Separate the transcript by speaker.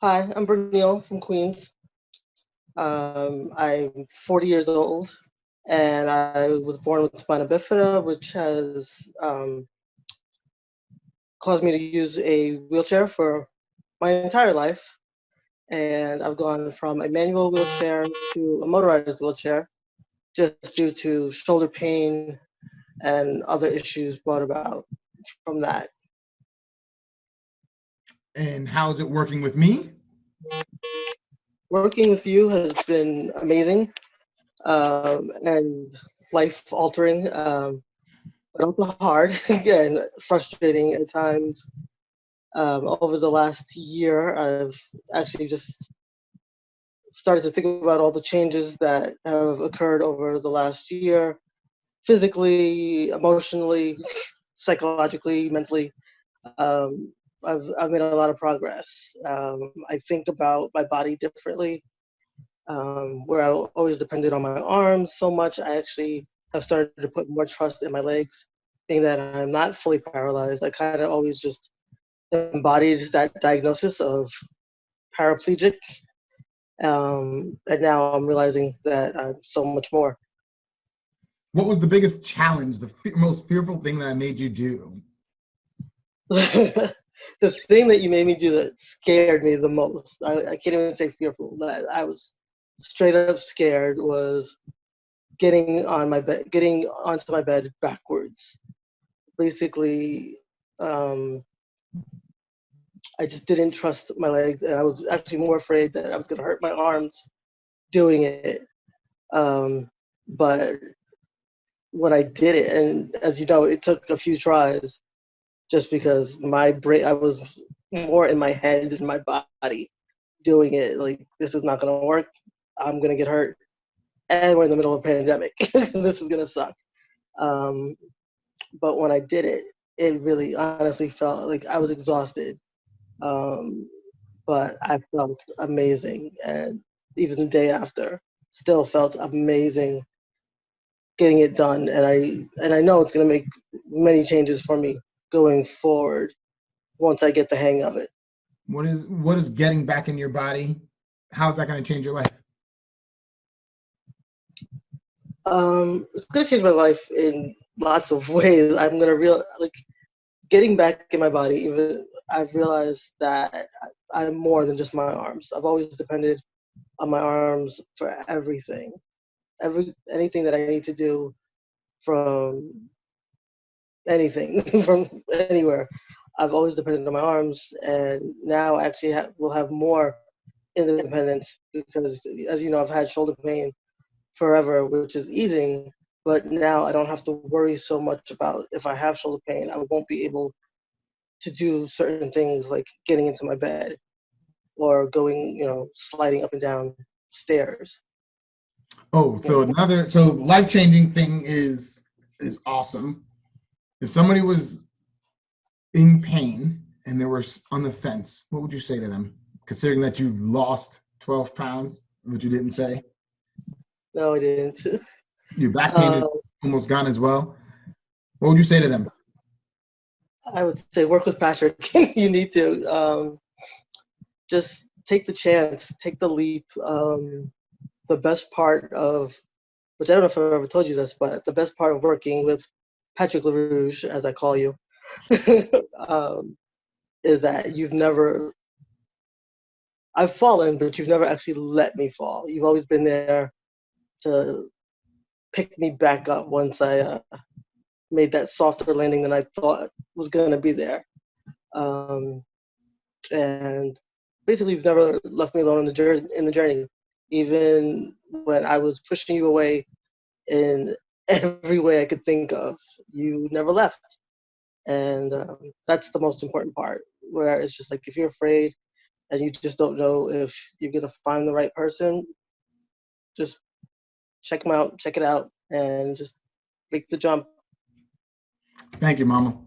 Speaker 1: Hi, I'm berneal from Queens. I'm 40 years old, and I was born with spina bifida, which has caused me to use a wheelchair for my entire life. And I've gone from a manual wheelchair to a motorized wheelchair just due to shoulder pain and other issues brought about from that.
Speaker 2: And how's it working with me?
Speaker 1: Working with you has been amazing and life altering. But also hard and frustrating at times. Over the last year, I've actually just started to think about all the changes that have occurred over the last year, physically, emotionally, psychologically, mentally. I've made a lot of progress. I think about my body differently. Where I always depended on my arms so much, I actually have started to put more trust in my legs, being that I'm not fully paralyzed. I kind of always just embodied that diagnosis of paraplegic, and now I'm realizing that I'm so much more.
Speaker 2: What was the biggest challenge, the most fearful thing that made you do?
Speaker 1: The thing that you made me do that scared me the most, I can't even say fearful, that I was straight up scared, was getting onto my bed backwards. Basically, um, I just didn't trust my legs, and I was actually more afraid that I was going to hurt my arms doing it. But when I did it, and as you know, it took a few tries, just because my brain, I was more in my head than my body doing it. Like, this is not going to work. I'm going to get hurt. And we're in the middle of a pandemic. This is going to suck. Um, but when I did it, it really honestly felt like I was exhausted. Um, but I felt amazing. And even the day after, still felt amazing getting it done. And I know it's going to make many changes for me going forward once I get the hang of it.
Speaker 2: What is getting back in your body? How's that going to change your life?
Speaker 1: It's going to change my life in lots of ways. I'm going to like getting back in my body. Even I've realized that I'm more than just my arms. I've always depended on my arms for everything, anything that I need to do, from anything from anywhere. I've always depended on my arms, and now I actually will have more independence because, as you know, I've had shoulder pain forever, which is easing. But now I don't have to worry so much about if I have shoulder pain, I won't be able to do certain things like getting into my bed or going, sliding up and down stairs.
Speaker 2: Oh,
Speaker 1: You know.
Speaker 2: so life-changing thing is awesome. If somebody was in pain and they were on the fence, what would you say to them? Considering that you've lost 12 pounds, which you didn't say,
Speaker 1: No, I didn't.
Speaker 2: your back pain
Speaker 1: uh,
Speaker 2: is almost gone as well. What would you say to them?
Speaker 1: I would say work with Patrick. You need to just take the chance, take the leap. The best part of, which I don't know if I've ever told you this, but the best part of working with Patrick LaRouche, as I call you, um, is that I've fallen, but you've never actually let me fall. You've always been there to pick me back up once I made that softer landing than I thought was going to be there. Um, and basically, you've never left me alone in the journey, even when I was pushing you away in every way I could think of. You never left, and that's the most important part. Where it's just like, if you're afraid and you just don't know if you're gonna find the right person, just check them out, check it out, and just make the jump.
Speaker 2: Thank you, Mama.